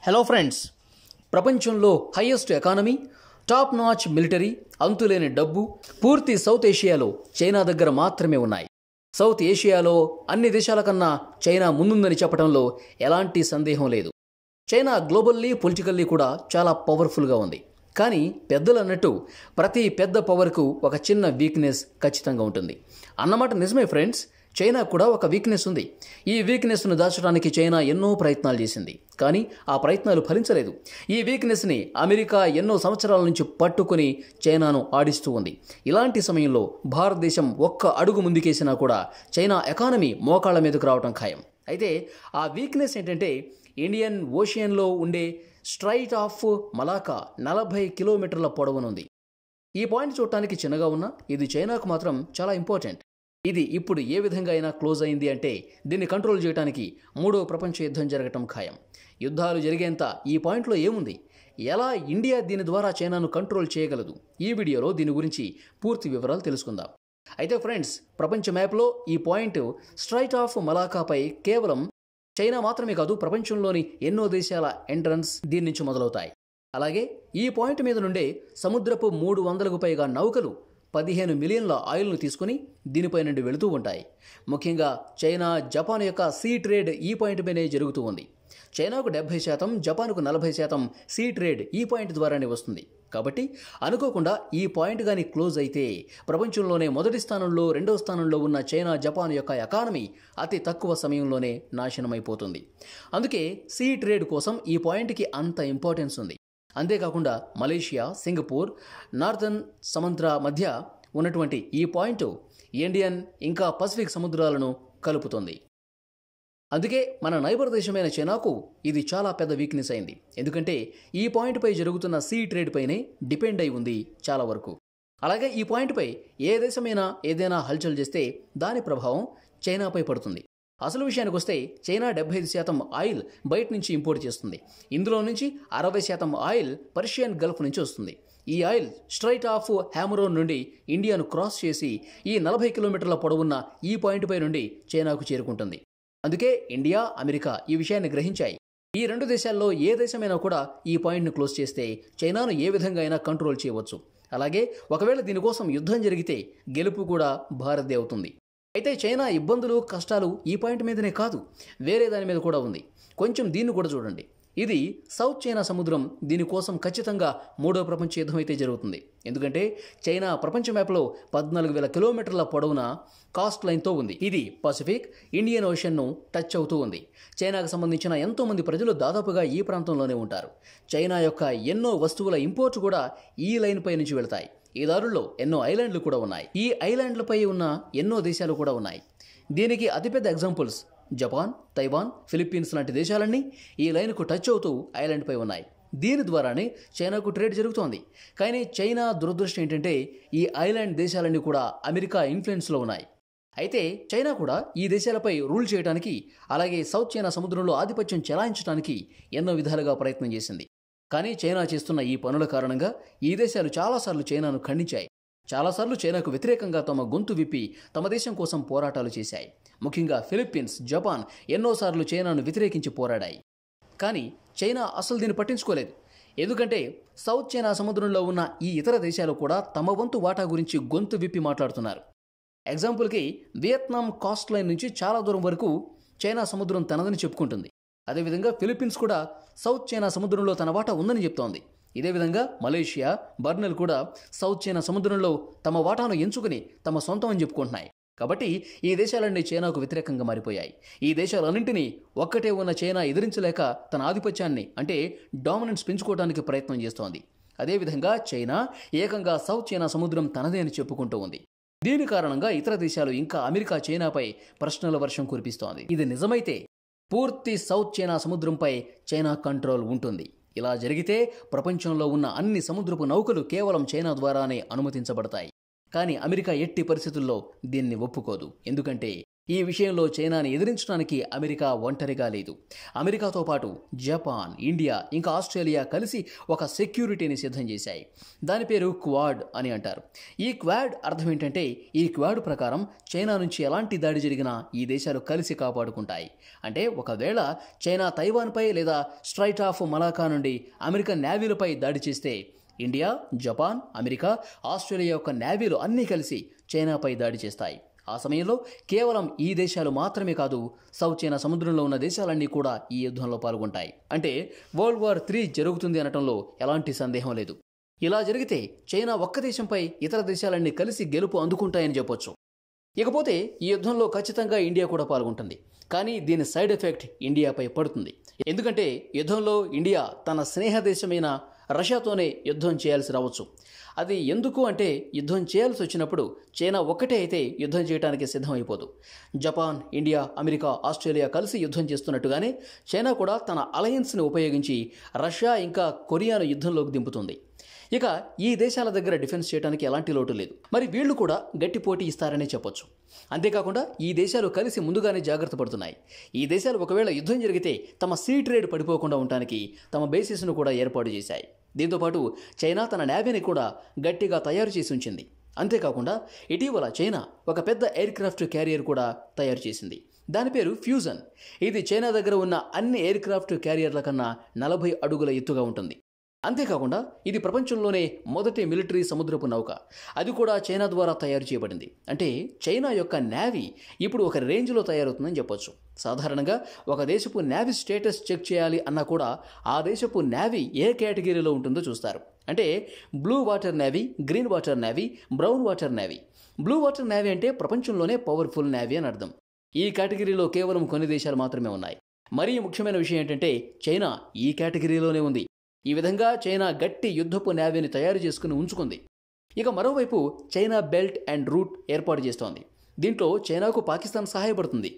Hello friends, ప్రపంచంలో highest economy, top notch military, అంతులేని డబ్బు పూర్తి సౌత్ ఏషియాలో చైనా దగ్గర మాత్రమే ఉన్నాయి. సౌత్ ఏషియాలో అన్ని దేశాల కన్నా చైనా ముందుందని చెప్పడంలో ఎలాంటి సందేహం లేదు. చైనా గ్లోబల్లీ పొలిటికల్లీ కూడా చాలా పవర్ఫుల్గా ఉంది. కానీ పెద్దలు అన్నట్టు ప్రతి పెద్ద పవర్కు ఒక చిన్న వీక్నెస్ ఖచ్చితంగా ఉంటుంది అన్నమాట నిజమే ఫ్రెండ్స్. చైనా కూడా ఒక వీక్నెస్ ఉంది. ఈ వీక్నెస్ను దాచడానికి చైనా ఎన్నో ప్రయత్నాలు చేసింది, కానీ ఆ ప్రయత్నాలు ఫలించలేదు. ఈ వీక్నెస్ని అమెరికా ఎన్నో సంవత్సరాల నుంచి పట్టుకుని చైనాను ఆడిస్తూ ఉంది. ఇలాంటి సమయంలో భారతదేశం ఒక్క అడుగు ముందుకేసినా కూడా చైనా ఎకానమీ మోకాళ్ల మీదకు రావడం ఖాయం. అయితే ఆ వీక్నెస్ ఏంటంటే ఇండియన్ ఓషియన్లో ఉండే స్ట్రైట్ ఆఫ్ మలాకా 40 కిలోమీటర్ల పొడవునుంది. ఈ పాయింట్ చూడటానికి చిన్నగా ఉన్నా ఇది చైనాకు మాత్రం చాలా ఇంపార్టెంట్. ఇది ఇప్పుడు ఏ విధంగా అయినా క్లోజ్ అయింది అంటే దీన్ని కంట్రోల్ చేయడానికి మూడో ప్రపంచ యుద్ధం జరగటం ఖాయం. యుద్ధాలు జరిగేంత ఈ పాయింట్లో ఏముంది? ఎలా ఇండియా దీని ద్వారా చైనాను కంట్రోల్ చేయగలదు? ఈ వీడియోలో దీని గురించి పూర్తి వివరాలు తెలుసుకుందాం. అయితే ఫ్రెండ్స్, ప్రపంచ మ్యాప్లో ఈ పాయింట్ స్ట్రైట్ ఆఫ్ మలాకాపై కేవలం చైనా మాత్రమే కాదు, ప్రపంచంలోని ఎన్నో దేశాల ఎంట్రన్స్ దీని నుంచి మొదలవుతాయి. అలాగే ఈ పాయింట్ మీద నుండే సముద్రపు 300కు పైగా నౌకలు 15 మిలియన్ల ఆయిల్ను తీసుకుని దీనిపై నుండి వెళుతూ ఉంటాయి. ముఖ్యంగా చైనా, జపాన్ యొక్క సీ ట్రేడ్ ఈ పాయింట్ పైనే జరుగుతూ ఉంది. చైనాకు 70%, జపాన్కు 40% సీ ట్రేడ్ ఈ పాయింట్ ద్వారానే వస్తుంది. కాబట్టి అనుకోకుండా ఈ పాయింట్ కానీ క్లోజ్ అయితే ప్రపంచంలోనే మొదటి స్థానంలో, రెండవ స్థానంలో ఉన్న చైనా, జపాన్ యొక్క ఎకానమీ అతి తక్కువ సమయంలోనే నాశనమైపోతుంది. అందుకే సీ ట్రేడ్ కోసం ఈ పాయింట్కి అంత ఇంపార్టెన్స్ ఉంది. అంతేకాకుండా మలేషియా, సింగపూర్, నార్థన్ సముద్ర మధ్య ఉన్నటువంటి ఈ పాయింట్ ఇండియన్ ఇంకా పసిఫిక్ సముద్రాలను కలుపుతుంది. అందుకే మన నైబర్ దేశమైన చైనాకు ఇది చాలా పెద్ద వీక్నెస్ అయింది. ఎందుకంటే ఈ పాయింట్పై జరుగుతున్న సీ ట్రేడ్ పైనే డిపెండ్ అయి ఉంది చాలా వరకు. అలాగే ఈ పాయింట్పై ఏ దేశమైనా ఏదైనా హల్చల్ చేస్తే దాని ప్రభావం చైనాపై పడుతుంది. అసలు విషయానికి వస్తే చైనా 75% ఆయిల్ బయట నుంచి ఇంపోర్ట్ చేస్తుంది. ఇందులో నుంచి 60% ఆయిల్ పర్షియన్ గల్ఫ్ నుంచి వస్తుంది. ఈ ఆయిల్ స్ట్రైట్ ఆఫ్ హ్యామరోన్ నుండి ఇండియాను క్రాస్ చేసి ఈ 40 కిలోమీటర్ల పొడవున్న ఈ పాయింట్పై నుండి చైనాకు చేరుకుంటుంది. అందుకే ఇండియా, అమెరికా ఈ విషయాన్ని గ్రహించాయి. ఈ రెండు దేశాల్లో ఏ దేశమైనా కూడా ఈ పాయింట్ను క్లోజ్ చేస్తే చైనాను ఏ విధంగా అయినా కంట్రోల్ చేయవచ్చు. అలాగే ఒకవేళ దీనికోసం యుద్ధం జరిగితే గెలుపు కూడా భారత్దే అవుతుంది. అయితే చైనా ఇబ్బందులు, కష్టాలు ఈ పాయింట్ మీదనే కాదు, వేరే దాని మీద కూడా ఉంది. కొంచెం దీన్ని కూడా చూడండి. ఇది సౌత్ చైనా సముద్రం. దీనికోసం ఖచ్చితంగా మూడో ప్రపంచ యుద్ధం అయితే జరుగుతుంది. ఎందుకంటే చైనా ప్రపంచ మ్యాప్లో 14,000 కిలోమీటర్ల పొడవున కాస్ట్ లైన్తో ఉంది. ఇది పసిఫిక్, ఇండియన్ ఓషన్ను టచ్ అవుతూ ఉంది. చైనాకు సంబంధించిన ఎంతోమంది ప్రజలు దాదాపుగా ఈ ప్రాంతంలోనే ఉంటారు. చైనా యొక్క ఎన్నో వస్తువుల ఇంపోర్ట్ కూడా ఈ లైన్ పై నుంచి వెళతాయి. ఈ దారుల్లో ఎన్నో ఐలాండ్లు కూడా ఉన్నాయి. ఈ ఐలాండ్లపై ఉన్న ఎన్నో దేశాలు కూడా ఉన్నాయి. దీనికి అతిపెద్ద ఎగ్జాంపుల్స్ జపాన్, తైవాన్, ఫిలిప్పీన్స్ లాంటి దేశాలన్నీ ఈ లైన్కు టచ్ అవుతూ ఐలాండ్పై ఉన్నాయి. దీని ద్వారానే చైనాకు ట్రేడ్ జరుగుతోంది. కానీ చైనా దురదృష్టం ఏంటంటే ఈ ఐలాండ్ దేశాలన్నీ కూడా అమెరికా ఇన్ఫ్లుయెన్స్లో ఉన్నాయి. అయితే చైనా కూడా ఈ దేశాలపై రూల్ చేయడానికి, అలాగే సౌత్ చైనా సముద్రంలో ఆధిపత్యం చెలాయించడానికి ఎన్నో విధాలుగా ప్రయత్నం చేసింది. కానీ చైనా చేస్తున్న ఈ పనుల కారణంగా ఈ దేశాలు చాలాసార్లు చైనాను ఖండించాయి. చాలాసార్లు చైనాకు వ్యతిరేకంగా తమ గొంతు విప్పి తమ దేశం కోసం పోరాటాలు చేశాయి. ముఖ్యంగా ఫిలిప్పీన్స్, జపాన్ ఎన్నోసార్లు చైనాను వ్యతిరేకించి పోరాడాయి. కానీ చైనా అసలు దీన్ని పట్టించుకోలేదు. ఎందుకంటే సౌత్ చైనా సముద్రంలో ఉన్న ఈ ఇతర దేశాలు కూడా తమ వంతు వాటా గురించి గొంతు విప్పి మాట్లాడుతున్నారు. ఎగ్జాంపుల్కి వియత్నాం కాస్ట్ లైన్ నుంచి చాలా దూరం వరకు చైనా సముద్రం తనదని చెప్పుకుంటుంది. అదేవిధంగా ఫిలిప్పీన్స్ కూడా సౌత్ చైనా సముద్రంలో తన వాటా ఉందని చెప్తోంది. ఇదే విధంగా మలేషియా, బర్నెల్ కూడా సౌత్ చైనా సముద్రంలో తమ వాటాను ఎంచుకుని తమ సొంతం అని చెప్పుకుంటున్నాయి. కాబట్టి ఈ దేశాలన్నీ చైనాకు వ్యతిరేకంగా మారిపోయాయి. ఈ దేశాలన్నింటినీ ఒక్కటే ఉన్న చైనా ఎదిరించలేక తన ఆధిపత్యాన్ని అంటే డామినెన్స్ పెంచుకోవడానికి ప్రయత్నం చేస్తోంది. అదేవిధంగా చైనా ఏకంగా సౌత్ చైనా సముద్రం తనదే అని చెప్పుకుంటూ ఉంది. దీని కారణంగా ఇతర దేశాలు ఇంకా అమెరికా చైనాపై ప్రశ్నల వర్షం కురిపిస్తోంది. ఇది నిజమైతే పూర్తి సౌత్ చైనా సముద్రంపై చైనా కంట్రోల్ ఉంటుంది. ఇలా జరిగితే ప్రపంచంలో ఉన్న అన్ని సముద్రపు నౌకలు కేవలం చైనా ద్వారానే అనుమతించబడతాయి. కానీ అమెరికా ఎట్టి పరిస్థితుల్లో దీన్ని ఒప్పుకోదు. ఎందుకంటే ఈ విషయంలో చైనాని ఎదిరించడానికి అమెరికా ఒంటరిగా లేదు. అమెరికాతో పాటు జపాన్, ఇండియా ఇంకా ఆస్ట్రేలియా కలిసి ఒక సెక్యూరిటీని సిద్ధం చేశాయి. దాని పేరు క్వాడ్ అని అంటారు. ఈ క్వాడ్ అర్థం ఏంటంటే, ఈ క్వాడ్ ప్రకారం చైనా నుంచి ఎలాంటి దాడి జరిగినా ఈ దేశాలు కలిసి కాపాడుకుంటాయి. అంటే ఒకవేళ చైనా తైవాన్పై లేదా స్ట్రైట్ ఆఫ్ మలాకా నుండి అమెరికన్ నేవీలపై దాడి చేస్తే ఇండియా, జపాన్, అమెరికా, ఆస్ట్రేలియా యొక్క నేవీలు అన్నీ కలిసి చైనాపై దాడి చేస్తాయి. ఆ సమయంలో కేవలం ఈ దేశాలు మాత్రమే కాదు, సౌత్ చైనా సముద్రంలో ఉన్న దేశాలన్నీ కూడా ఈ యుద్ధంలో పాల్గొంటాయి. అంటే వరల్డ్ వార్ 3 జరుగుతుంది అనటంలో ఎలాంటి సందేహం లేదు. ఇలా జరిగితే చైనా ఒక్క దేశంపై ఇతర దేశాలన్నీ కలిసి గెలుపు అందుకుంటాయని చెప్పొచ్చు. ఇకపోతే ఈ యుద్ధంలో ఖచ్చితంగా ఇండియా కూడా పాల్గొంటుంది. కానీ దీని సైడ్ ఎఫెక్ట్ ఇండియాపై పడుతుంది. ఎందుకంటే యుద్ధంలో ఇండియా తన స్నేహ దేశమైన రష్యాతోనే యుద్ధం చేయాల్సి రావచ్చు. అది ఎందుకు అంటే, యుద్ధం చేయాల్సి వచ్చినప్పుడు చైనా ఒక్కటే అయితే యుద్ధం చేయడానికి సిద్ధమైపోదు. జపాన్, ఇండియా, అమెరికా, ఆస్ట్రేలియా కలిసి యుద్ధం చేస్తున్నట్టుగానే చైనా కూడా తన అలయన్స్ని ఉపయోగించి రష్యా ఇంకా కొరియాను యుద్ధంలోకి దింపుతుంది. ఇక ఈ దేశాల దగ్గర డిఫెన్స్ చేయడానికి ఎలాంటి లోటు లేదు. మరి వీళ్లు కూడా గట్టి పోటీ ఇస్తారనే చెప్పొచ్చు. అంతేకాకుండా ఈ దేశాలు కలిసి ముందుగానే జాగ్రత్త పడుతున్నాయి. ఈ దేశాలు ఒకవేళ యుద్ధం జరిగితే తమ సీ ట్రేడ్ పడిపోకుండా ఉండటానికి తమ బేసిస్ను కూడా ఏర్పాటు చేశాయి. దీంతోపాటు చైనా తన నేవీని కూడా గట్టిగా తయారు చేసి ఉంచింది. అంతేకాకుండా ఇటీవల చైనా ఒక పెద్ద ఎయిర్ క్రాఫ్ట్ క్యారియర్ కూడా తయారు చేసింది. దాని పేరు ఫ్యూజన్. ఇది చైనా దగ్గర ఉన్న అన్ని ఎయిర్ క్రాఫ్ట్ క్యారియర్ల కన్నా 40 అడుగుల ఎత్తుగా ఉంటుంది. అంతేకాకుండా ఇది ప్రపంచంలోనే మొదటి మిలిటరీ సముద్రపు నౌక. అది కూడా చైనా ద్వారా తయారు చేయబడింది. అంటే చైనా యొక్క నేవీ ఇప్పుడు ఒక రేంజ్లో తయారవుతుందని చెప్పొచ్చు. సాధారణంగా ఒక దేశపు నేవీ స్టేటస్ చెక్ చేయాలి అన్నా కూడా ఆ దేశపు నేవీ ఏ కేటగిరీలో ఉంటుందో చూస్తారు. అంటే blue water navy, green water navy, brown water navy. Blue water navy అంటే ప్రపంచంలోనే పవర్ఫుల్ నేవీ అని అర్థం. ఈ కేటగిరీలో కేవలం కొన్ని దేశాలు మాత్రమే ఉన్నాయి. మరీ ముఖ్యమైన విషయం ఏంటంటే చైనా ఈ కేటగిరీలోనే ఉంది. ఈ విధంగా చైనా గట్టి యుద్ధపు నేవీని తయారు చేసుకుని ఉంచుకుంది. ఇక మరోవైపు చైనా బెల్ట్ అండ్ రూట్ ఏర్పాటు చేస్తోంది. దీంట్లో చైనాకు పాకిస్తాన్ సహాయపడుతుంది.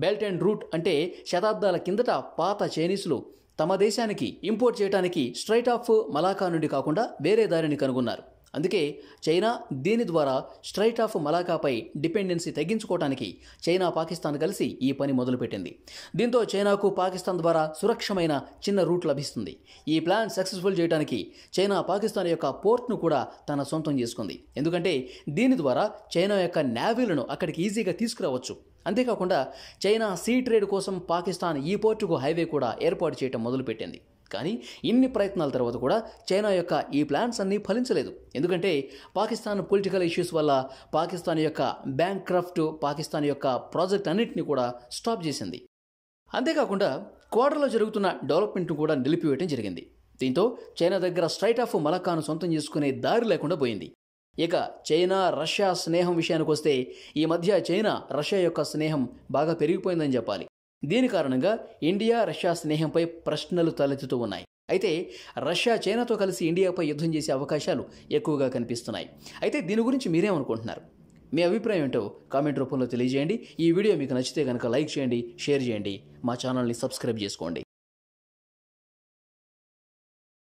బెల్ట్ అండ్ రూట్ అంటే శతాబ్దాల కిందట పాత చైనీసులు తమ దేశానికి ఇంపోర్ట్ చేయడానికి స్ట్రైట్ ఆఫ్ మలాకా నుండి కాకుండా వేరే దారిని కనుగొన్నారు. అందుకే చైనా దీని ద్వారా స్ట్రైట్ ఆఫ్ మలాకాపై డిపెండెన్సీ తగ్గించుకోవడానికి చైనా, పాకిస్తాన్ కలిసి ఈ పని మొదలుపెట్టింది. దీంతో చైనాకు పాకిస్తాన్ ద్వారా సురక్షమైన చిన్న రూట్ లభిస్తుంది. ఈ ప్లాన్ సక్సెస్ఫుల్ చేయడానికి చైనా పాకిస్తాన్ యొక్క పోర్ట్ను కూడా తన సొంతం చేసుకుంది. ఎందుకంటే దీని ద్వారా చైనా యొక్క నేవీలను అక్కడికి ఈజీగా తీసుకురావచ్చు. అంతేకాకుండా చైనా సీ ట్రేడ్ కోసం పాకిస్తాన్ ఈ పోర్టుకు హైవే కూడా ఏర్పాటు చేయడం మొదలుపెట్టింది. కానీ ఇన్ని ప్రయత్నాల తర్వాత కూడా చైనా యొక్క ఈ ప్లాన్స్ అన్నీ ఫలించలేదు. ఎందుకంటే పాకిస్తాన్ పొలిటికల్ ఇష్యూస్ వల్ల పాకిస్తాన్ యొక్క బ్యాంక్రఫ్ట్ పాకిస్తాన్ యొక్క ప్రాజెక్ట్ అన్నింటినీ కూడా స్టాప్ చేసింది. అంతేకాకుండా క్వార్టర్లో జరుగుతున్న డెవలప్మెంట్ను కూడా నిలిపివేయడం జరిగింది. దీంతో చైనా దగ్గర స్ట్రైట్ ఆఫ్ మలక్కాను సొంతం చేసుకునే దారి లేకుండా పోయింది. ఇక చైనా, రష్యా స్నేహం విషయానికి వస్తే ఈ మధ్య చైనా, రష్యా యొక్క స్నేహం బాగా పెరిగిపోయిందని చెప్పాలి. దీని కారణంగా ఇండియా, రష్యా స్నేహంపై ప్రశ్నలు తలెత్తుతూ ఉన్నాయి. అయితే రష్యా చైనాతో కలిసి ఇండియాపై యుద్ధం చేసే అవకాశాలు ఎక్కువగా కనిపిస్తున్నాయి. అయితే దీని గురించి మీరేమనుకుంటున్నారు? మీ అభిప్రాయం ఏంటో కామెంట్ రూపంలో తెలియజేయండి. ఈ వీడియో మీకు నచ్చితే కనుక లైక్ చేయండి, షేర్ చేయండి, మా ఛానల్ని సబ్స్క్రైబ్ చేసుకోండి.